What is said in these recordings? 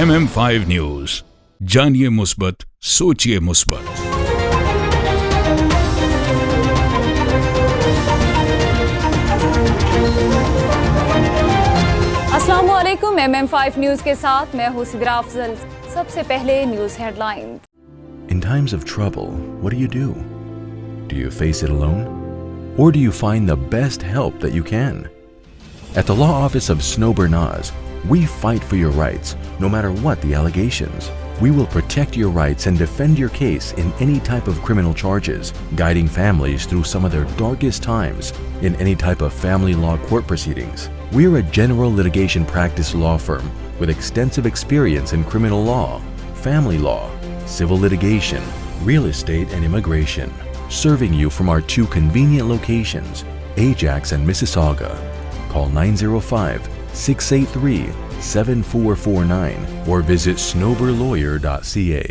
MM5 news, जानिए मुस्बत, सोचिए मुस्बत। अस्सलामुअलैकुम, MM5 न्यूज के साथ मैं हूं सिद्रा अफजल। सबसे पहले news headlines. In times of trouble, what do? Do you face it alone? Or do you find the best help that you can? At the law office of Snow Bernaz, we fight for your rights, no matter what the allegations. We will protect your rights and defend your case in any type of criminal charges, guiding families through some of their darkest times in any type of family law court proceedings. We are a general litigation practice law firm with extensive experience in criminal law, family law, civil litigation, real estate, and immigration, serving you from our two convenient locations, Ajax and Mississauga. Call 905-683-7449 or visit snowberlawyer.ca.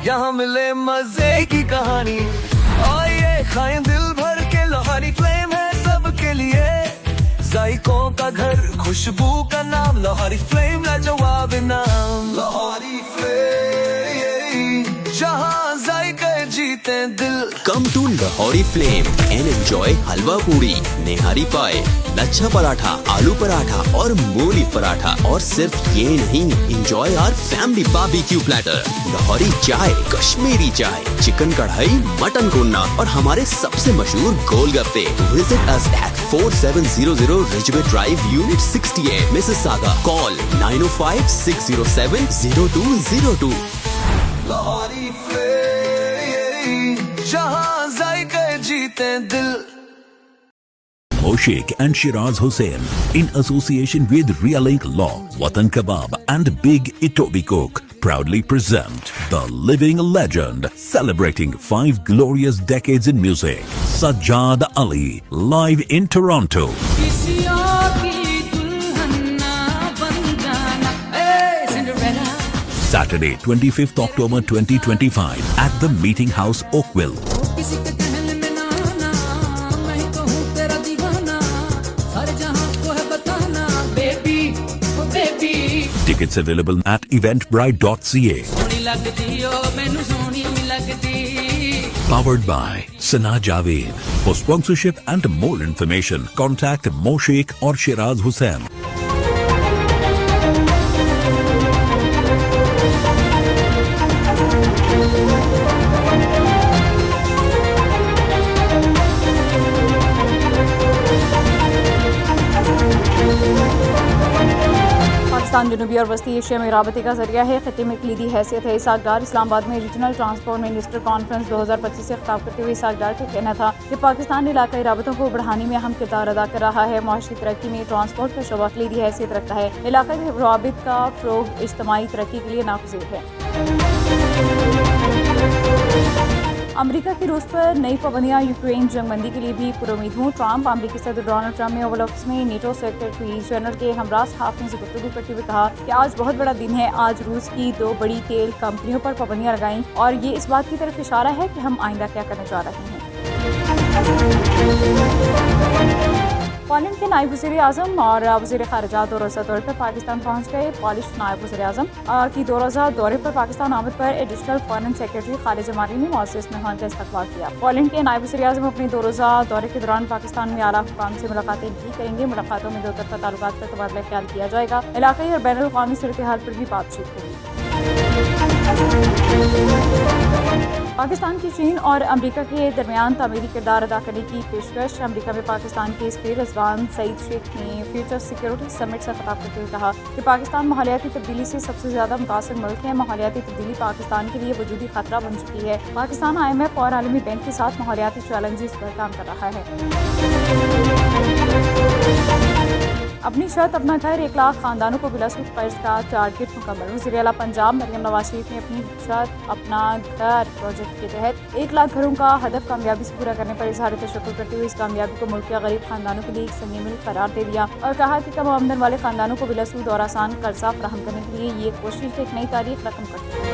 यहाँ मिले मजे की कहानी, आइए खाएं दिल भर के। लोहारी फ्लेम है सबके लिए, जायकों का घर, खुशबू का नाम। लोहारी फ्लेम लाजवाब नाम। लोहारी फ्लेम, जहाँ जायके जीते दिल। Come to Lahori Flame and enjoy हलवा पूरी, नेहारी पाए, लच्छा पराठा, आलू पराठा और मूली पराठा। और सिर्फ ये नहीं, enjoy our family barbecue platter, Lahori चाय, कश्मीरी चाय, चिकन कढ़ाई, मटन कोन्ना और हमारे सबसे मशहूर गोलगप्पे। Visit us at 4700 Ridgeway Drive, Unit 68, Mississauga. Call 905-607-0202. Lahori flame, जहाँ जायके जीते दिल। Moshiq and Shiraz Hussain, in association with Realink Law, Watan Kebab and Big Etobicoke, proudly present the living legend celebrating 5 glorious decades in music, Sajjad Ali, live in Toronto. Saturday, 25th October 2025 at the Meeting House, Oakville. Tickets available at eventbrite.ca. Powered by Sana Javed. For sponsorship and more information, contact Moshiq or Shiraz Hussain. Pakistan जनूबी और वस्ती Asia में राबते का जरिया है। खत्ते में कलीदी हैसियत है। इसहाक डार इस्लामाबाद में रीजनल ट्रांसपोर्ट मिनिस्टर कॉन्फ्रेंस 2025 से खिताब करते हुए इसहाक डार का कहना था कि पाकिस्तान इलाकाई राबतों को बढ़ाने में अहम किरदार अदा कर रहा है। मुआशी तरक्की में ट्रांसपोर्ट का शोबा कलीदी हैसियत रखता है। इलाकाई राबित का फ़रोग़ इज्तिमाई तरक्की के लिए नागज़िर है। अमेरिका की रूस पर नई पाबंदियां यूक्रेन जंगबंदी के लिए भी पुरुमीद हूँ। ट्रंप अमेरिकी सदर डोनाल्ड ट्रंप ने ओवल ऑफिस में नेटो सेक्रेटरी जनरल के हमराज हाफिज से गुफ्तगू करते हुए कहा कि आज बहुत बड़ा दिन है। आज रूस की 2 बड़ी तेल कंपनियों पर पाबंदियां लगाईं और ये इस बात की तरफ इशारा है कि हम आइंदा क्या करने जा रहे हैं। पोलैंड के नायब वज़ीर आज़म और वज़ीर ख़ारिजा दो रोज़ा दौरे पर पाकिस्तान पहुँच गए। पॉलिश नायब वज़ीर आज़म की 2 रोज़ा दौरे पर पाकिस्तान आमद पर additional foreign secretary Khalid Jamali ने मुअज़्ज़ज़ मेहमान का इस्तक़बाल किया। पोलैंड के नायब वज़ीर आज़म अपने 2 रोज़ा दौरे के दौरान पाकिस्तान में आला हुकाम से मुलाकातें भी करेंगे। मुलाकातों में 2 तरफ़ा ताल्लुकात पर तबादला ख्याल किया जाएगा। इलाक़ाई और बैनुल अक़वामी सूरत हाल पर भी बातचीत होगी। पाकिस्तान की चीन और अमेरिका के दरमियान तामीरी किरदार अदा करने की पेशकश। अमेरिका में पाकिस्तान के सफ़ीर रिज़वान सईद शेख ने फ्यूचर सिक्योरिटी समिट से खिताब करते हुए कहा कि पाकिस्तान माहौलियाती तब्दीली से सबसे ज़्यादा मुतासिर मुल्क है। माहौलियाती तब्दीली पाकिस्तान के लिए वजूदी खतरा बन चुकी है। पाकिस्तान IMF और आलमी बैंक के साथ माहौलियाती चैलेंजेस पर काम कर रहा है। अपनी शर्त अपना घर 1 लाख खानदानों को बिलासूद कर्ज का टारगेट मुकम्मल। वज़ीर आला पंजाब मरियम नवाज शरीफ ने अपनी शर्त अपना घर प्रोजेक्ट के तहत 1 लाख घरों का हदफ कामयाबी से पूरा करने पर इज़हार तशक्कुर करते हुए इस कामयाबी को मुल्क के गरीब खानदानों के लिए एक संगीन मिल करार दे दिया और कहा कि कम आमदन वाले खानदानों को बिलासूद और आसान कर्जा फराहम करने के लिए ये कोशिश एक नई तारीख रकम करती है।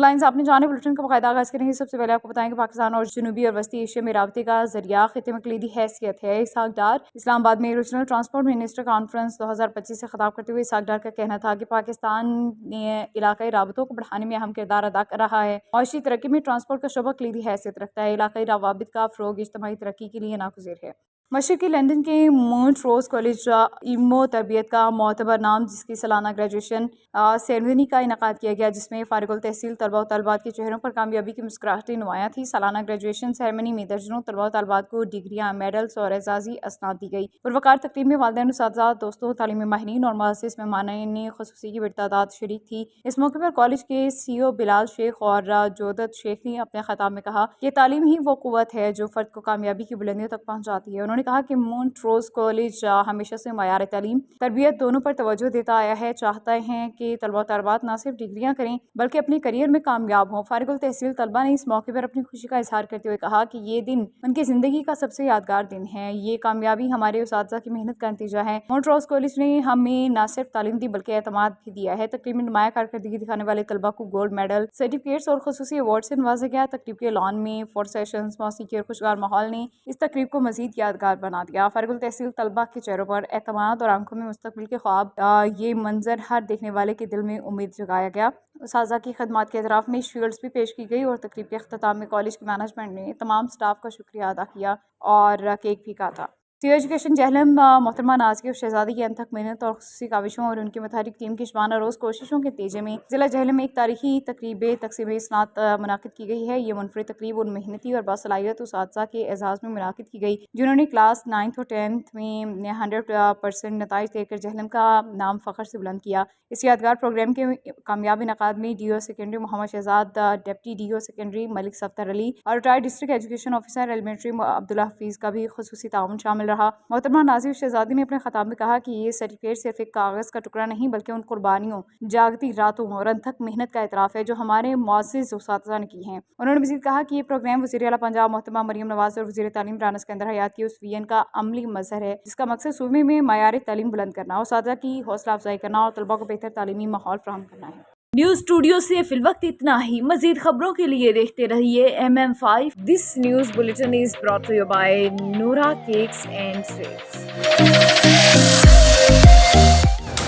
हेडलाइंस आपने जाने, बुलेटिन का बाकायदा आगाज़ करेंगे। सबसे पहले आपको बताएंगे पाकिस्तान और जनूबी और वस्ती एशिया में राबते का जरिया खिते में कलीदी हैसियत है। इसहाक डार इस्लामाबाद में रीजनल ट्रांसपोर्ट मिनिस्टर कॉन्फ्रेंस 2025 से खिताब करते हुए इसहाक डार का कहना था कि पाकिस्तान ने इलाकाई राबतों को बढ़ाने में अहम किरदार अदा कर रहा है। माशी तरक्की में ट्रांसपोर्ट का शोबा कलीदी हैसियत रखता है। इलाकाई रवाबित का फ़रोग इज्तिमाई तरक्की के लिए नागुज़ीर है। मशरक़ी लंदन के मोंट्रोज कॉलेज इल्मो तरबियत का मोतबर नाम, जिसकी सालाना ग्रेजुएशन सेरेमनी का इनेकाद किया गया, जिसमें फारिगुल तहसील तलबा व तलबात के चेहरों पर कामयाबी की मुस्कुराहटें नुमायां थी। सालाना ग्रेजुएशन सेरेमनी में दर्जनों तलबा व तलबात को डिग्रियाँ, मेडल्स और एजाज़ी असनाद दी गई। पुरवकार तकरीब में वालिदैन, उस्ताद, दोस्तों, तालीमी माहिरीन और मुअस्सिस मेहमानान ख़ुसूसी की बड़ी तादाद शरीक थी। इस मौके पर कॉलेज के CEO बिलाल शेख और जोदत शेख ने अपने खिताब में कहा कि तालीम ही वो क़ुव्वत है जो फ़र्द को कामयाबी की बुलंदियों तक पहुँचाती है। उन्होंने कहा कि मोंट्रोज कॉलेज हमेशा से मयार तालीम, तरबियत दोनों पर तवज्जो देता आया है। चाहते हैं कि तलबा तलबात न सिर्फ डिग्रियां करें बल्कि अपने करियर में कामयाब हों। फारिगुल तहसील तलबा ने इस मौके पर अपनी खुशी का इजहार करते हुए कहा कि ये दिन उनकी ज़िंदगी का सबसे यादगार दिन है। ये कामयाबी हमारे उस्ताद की मेहनत का नतीजा है। मोंट्रोज कॉलेज ने हमें न सिर्फ तालीम दी बल्कि एतमाद भी दिया है। तकरीब में नुमाया कारकर्दगी दिखाने वाले तलबा को गोल्ड मेडल, सर्टिफिकेट्स और खुसूसी अवार्ड से नवाजा गया। तकरीब के लॉन में 4 सेशंस, मौसीकी और खुशगवार माहौल ने इस तकरीब को मजीद यादगार बना दिया। फारिगुल तहसील तलबा के चेहरों पर एतमाद और आंखों में मुस्तकबिल के ख्वाब, ये मंजर हर देखने वाले के दिल में उम्मीद जगाया गया। उस्ताज़ा की खदमात के एतराफ़ में शील्ड्स भी पेश की गई और तकरीब के अख्ताम में कॉलेज के मैनेजमेंट ने तमाम स्टाफ का शुक्रिया अदा किया और केक भी काटा। सीओ एजुकेशन जहलम मोहतरमा नाज़िया और शहजादी की अनथक मेहनत और खुसूसी काविशों और उनकी मुतहरिक टीम की शबाना रोज़ कोशिशों के नतीजे में ज़िला जहलम में एक तारीखी तकरीब तक़सीम इस्नात मुनाकिद की गई है। ये मुनफरिद तकरीब उन मेहनती और बासलाहियत उस्ताज़ा के एजाज़ में मुनाकिद की गई जिन्होंने क्लास 9th और 10th में 100% नताइज देकर जहलम का नाम फ़ख्र से बुलंद किया। इस यादगार प्रोग्राम के कामयाब इनेकाद में DO secondary Mohammad Shahzad, deputy DO secondary Malik Safdar Ali और retired district education officer elementary Abdullah Hafeez का भी खुसूसी ताउन शामिल रहा। मोहतरमा नाज़िर शहजादी ने अपने खिताब में कहा कि ये सर्टिफिकेट सिर्फ एक कागज़ का टुकड़ा नहीं बल्कि उन कुर्बानियों, जागती रातों और अनथक मेहनत का एतराफ़ है जो हमारे मुअज़्ज़िज़ उस्ताज़ा ने की हैं। उन्होंने मज़ीद कहा कि ये प्रोग्राम वज़ीर आला पंजाब मोहतरमा मरियम नवाज़ और वज़ीर तालीम राना सिकंदर हयात की उस विजन का अमली मज़हर है जिसका मकसद सूबे में मयार तालीम बुलंद करना, उस्ताज़ा की हौसला अफजाई करना और तलबा को बेहतर तालीमी माहौल फराहम करना है। न्यूज स्टूडियो से फिलवक्त इतना ही। मजीद खबरों के लिए देखते रहिए MM5। This news bulletin is brought to you by Noura cakes and sweets.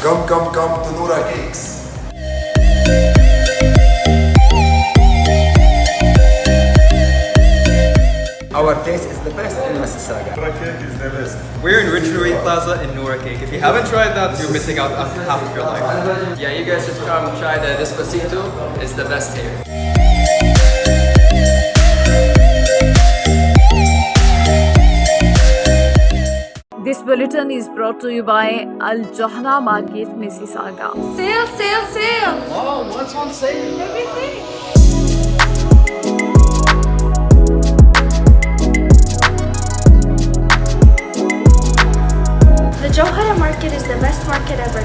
Come to Noura Cakes. Our taste is the best in Mississauga. Noura Cake is the best. We're in Ridgeway Plaza in Noura Cake. If you haven't tried that, you're missing out on half of your life. Yeah, you guys should come try the Despacito. It's the best here. This bulletin is brought to you by Al Johna Market, Mississauga. Sale! Oh, what's on sale? Everything! The Johara Market is the best market ever.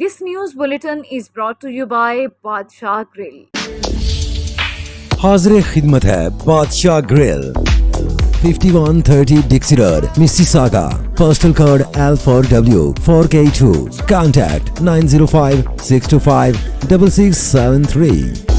This news bulletin is brought to you by Badshah Grill. हाज़िर खिदमत है बादशाह grill, 5130 Dixie Road, Mississauga. Postal code L4W 4K2. Contact 905 625 6673.